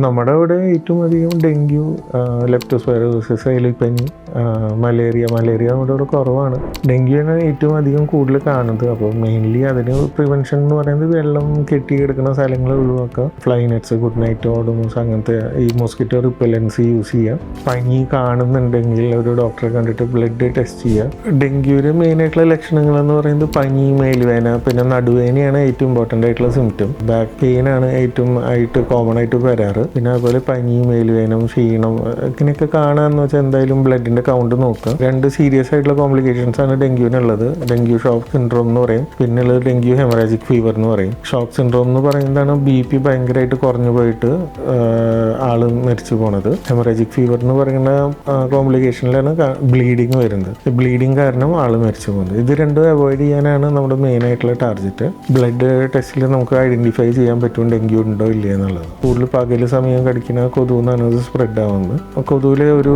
നമ്മുടെ ഇവിടെ ഏറ്റവും അധികം ഡെങ്കു, ലെപ്റ്റോസ്പൈറോസിസ്, എലിപ്പനി, മലേറിയ നമ്മുടെ ഇവിടെ കുറവാണ്. ഡെങ്കുവാണ് ഏറ്റവും അധികം കൂടുതൽ കാണുന്നത്. അപ്പോൾ മെയിൻലി അതിന് പ്രിവെൻഷൻ എന്ന് പറയുന്നത് വെള്ളം കെട്ടിക്കിടക്കുന്ന സ്ഥലങ്ങൾ ഒഴിവാക്കുക, fly nets, Good Knight, Odomos, അങ്ങനത്തെ ഈ മോസ്കിറ്റോ റിപ്പലൻസി യൂസ് ചെയ്യുക. പനി കാണുന്നുണ്ടെങ്കിൽ ഒരു ഡോക്ടറെ കണ്ടിട്ട് ബ്ലഡ് ടെസ്റ്റ് ചെയ്യുക. ഡെങ്കുവിന് മെയിനായിട്ടുള്ള ലക്ഷണങ്ങൾ എന്ന് പറയുന്നത് പനി, മേൽവേദന, പിന്നെ നടുവേദനയാണ് ഏറ്റവും ഇമ്പോർട്ടൻ്റ് ആയിട്ടുള്ള സിംറ്റം. ബാക്ക് പെയിൻ ആണ് ഏറ്റവും കോമൺ ആയിട്ട് വരാറ്. പിന്നെ അതുപോലെ പനി, മേൽവേദന, ക്ഷീണം ഇങ്ങനെയൊക്കെ കാണാന്ന് വെച്ചാൽ എന്തായാലും ബ്ലഡിന്റെ കൗണ്ട് നോക്കുക. 2 സീരിയസ് ആയിട്ടുള്ള കോംപ്ലിക്കേഷൻസ് ആണ് ഡെങ്കുവിനുള്ളത്. ഡെങ്കു ഷോക്ക് സിൻഡ്രോം എന്ന് പറയും, പിന്നെയുള്ളത് ഡെങ്കു ഹെമറാജിക് ഫീവർ എന്ന് പറയും. ഷോക്ക് സിൻഡ്രോം എന്ന് പറയുന്നതാണ് BP ഭയങ്കരമായിട്ട് കുറഞ്ഞു പോയിട്ട് ആള് മരിച്ചു പോണത്. ഹെമറാജിക് ഫീവർ എന്ന് പറയുന്ന കോംപ്ലിക്കേഷനിലാണ് ബ്ലീഡിങ് വരുന്നത്. ബ്ലീഡിങ് കാരണം ആള് മരിച്ചു പോകുന്നത്. ഇത് രണ്ടും അവോയ്ഡ് ചെയ്യാനാണ് നമ്മുടെ മെയിൻ ആയിട്ടുള്ള ടാർഗറ്റ്. ബ്ലഡ് ടെസ്റ്റിൽ നമുക്ക് ഐഡന്റിഫൈ ചെയ്യാൻ പറ്റും ഡെങ്കു ഉണ്ടോ ഇല്ല എന്നുള്ളത്. കൂടുതൽ പകല് സമയം കടിക്കുന്ന കൊതു എന്നാണ് ഇത് സ്പ്രെഡ് ആവുന്നത്. കൊതുവിലെ ഒരു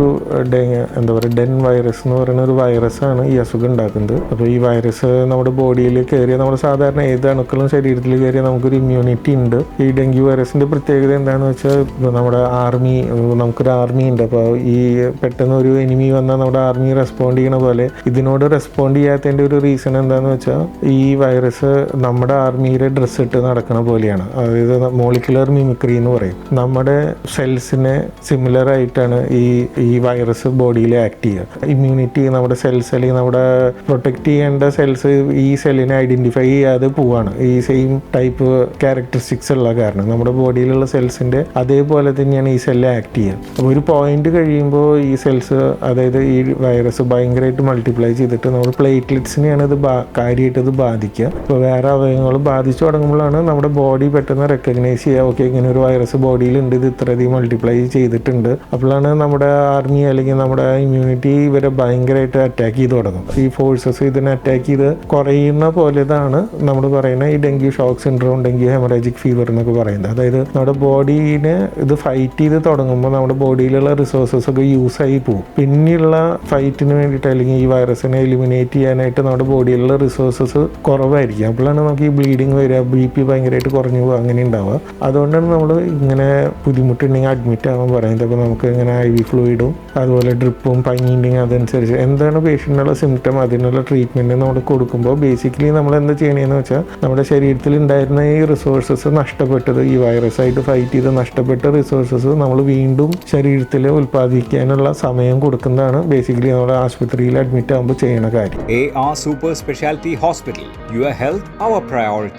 ഡെൻ വൈറസ് എന്ന് പറയുന്ന ഒരു വൈറസാണ് ഈ അസുഖം ഉണ്ടാക്കുന്നത്. അപ്പോൾ ഈ വൈറസ് നമ്മുടെ ബോഡിയിൽ കയറിയ, നമ്മുടെ സാധാരണ ഏത് അണുക്കളും ശരീരത്തിൽ കയറിയ നമുക്കൊരു ഇമ്മ്യൂണിറ്റി ഉണ്ട്. ഈ ഡെങ്കു വൈറസിന്റെ പ്രത്യേകത എന്താണെന്ന് വെച്ചാൽ നമ്മുടെ നമുക്കൊരു ആർമി ഉണ്ട്. അപ്പോൾ ഈ പെട്ടെന്ന് ഒരു എനിമി വന്നാൽ നമ്മുടെ ആർമി റെസ്പോണ്ട് ചെയ്യണ പോലെ ഇതിനോട് റെസ്പോണ്ട് ചെയ്യാത്തതിൻ്റെ ഒരു റീസൺ എന്താണെന്ന് വെച്ചാൽ ഈ വൈറസ് നമ്മുടെ ആർമിയുടെ ഡ്രസ്സ് ഇട്ട് നടക്കണ പോലെയാണ്. അതായത് മോളിക്കുലർ മിമിക്രി എന്ന് പറയും. നമ്മുടെ സെൽസിനെ സിമിലർ ആയിട്ടാണ് ഈ വൈറസ് ബോഡിയിൽ ആക്ട് ചെയ്യുക. ഇമ്മ്യൂണിറ്റി, നമ്മുടെ സെൽസ് അല്ലെങ്കിൽ നമ്മുടെ പ്രൊട്ടക്ട് ചെയ്യേണ്ട സെൽസ് ഈ സെല്ലിനെ ഐഡന്റിഫൈ ചെയ്യാതെ പോവാണ്. ഈ സെയിം ടൈപ്പ് ക്യാരക്ടറിസ്റ്റിക്സ് ഉള്ള കാരണം നമ്മുടെ ബോഡിയിലുള്ള സെൽസിന്റെ അതേപോലെ തന്നെയാണ് ഈ സെല്ല് ആക്ട് ചെയ്യുക. അപ്പോൾ ഒരു പോയിന്റ് കഴിയുമ്പോൾ ഈ സെൽസ്, അതായത് ഈ വൈറസ് ഭയങ്കരമായിട്ട് മൾട്ടിപ്ലൈ ചെയ്തിട്ട് നമ്മുടെ പ്ലേറ്റ്ലെറ്റ്സിനെയാണ് കാര്യമായിട്ട് ഇത് ബാധിക്കുക. അപ്പോൾ വേറെ അവയവങ്ങൾ ബാധിച്ചു തുടങ്ങുമ്പോഴാണ് നമ്മുടെ ബോഡി പെട്ടെന്ന് റെക്കഗ്നൈസ് ചെയ്യുക, ഓക്കെ ഇങ്ങനെ ഒരു വൈറസ് ബോഡിയിലുണ്ട്, ഇത് ഇത്രയധികം മൾട്ടിപ്ലൈ ചെയ്തിട്ടുണ്ട്. അപ്പോഴാണ് നമ്മുടെ ആർമി അല്ലെങ്കിൽ നമ്മുടെ ഇമ്മ്യൂണിറ്റി ഇവരെ ഭയങ്കരമായിട്ട് അറ്റാക്ക് ചെയ്ത് തുടങ്ങും. ഈ ഫോഴ്സസ് ഇതിനെ അറ്റാക്ക് ചെയ്ത് കുറയുന്ന പോലെതാണ് നമ്മൾ പറയുന്ന ഈ dengue shock syndrome, dengue haemorrhagic fever എന്നൊക്കെ പറയുന്നത്. അതായത് നമ്മുടെ ബോഡീനെ ഇത് ഫൈറ്റ് ചെയ്ത് തുടങ്ങുമ്പോൾ നമ്മുടെ ബോഡിയിലുള്ള റിസോഴ്സസ് ഒക്കെ യൂസ് ആയി പോകും. പിന്നെയുള്ള ഫൈറ്റിന് വേണ്ടിയിട്ട് അല്ലെങ്കിൽ ഈ വൈറസിനെ എലിമിനേറ്റ് ചെയ്യാനായിട്ട് നമ്മുടെ ബോഡിയിലുള്ള റിസോഴ്സസ് കുറവായിരിക്കും. അപ്പോഴാണ് നമുക്ക് ഈ ബ്ലീഡിങ് വരിക, BP ഭയങ്കരമായിട്ട് കുറഞ്ഞു പോകുക, അങ്ങനെ ഉണ്ടാവുക. അതുകൊണ്ടാണ് നമ്മൾ ഇങ്ങനെ ബുദ്ധിമുട്ടുണ്ടെങ്കിൽ അഡ്മിറ്റ് ആവാൻ പറയുന്നത്. അപ്പോൾ നമുക്ക് ഇങ്ങനെ IV ഫ്ലൂയിഡും അതുപോലെ ഡ്രിപ്പും പനി ഉണ്ടെങ്കിൽ അതനുസരിച്ച് എന്താണ് പേഷ്യൻറ്റിനുള്ള സിംറ്റം അതിനുള്ള ട്രീറ്റ്മെൻറ്റ് നമ്മൾ കൊടുക്കുമ്പോൾ ബേസിക്കലി നമ്മൾ എന്താ ചെയ്യണമെന്ന് വെച്ചാൽ നമ്മുടെ ശരീരത്തിൽ ഉണ്ടായിരുന്ന ഈ റിസോഴ്സസ് നഷ്ടപ്പെട്ടത്, ഈ വൈറസായിട്ട് ഫൈറ്റ് ചെയ്ത് നഷ്ടപ്പെട്ട റിസോഴ്സസ് നമ്മൾ വീണ്ടും ശരീരത്തിൽ ഉൽപ്പാദിക്കാനുള്ള സമയം കൊടുക്കുന്നതാണ് ബേസിക്കലി നമ്മുടെ ആശുപത്രിയിൽ അഡ്മിറ്റ് ആകുമ്പോൾ ചെയ്യുന്ന കാര്യം. AR Super Specialty Hospital. Your health, our priority.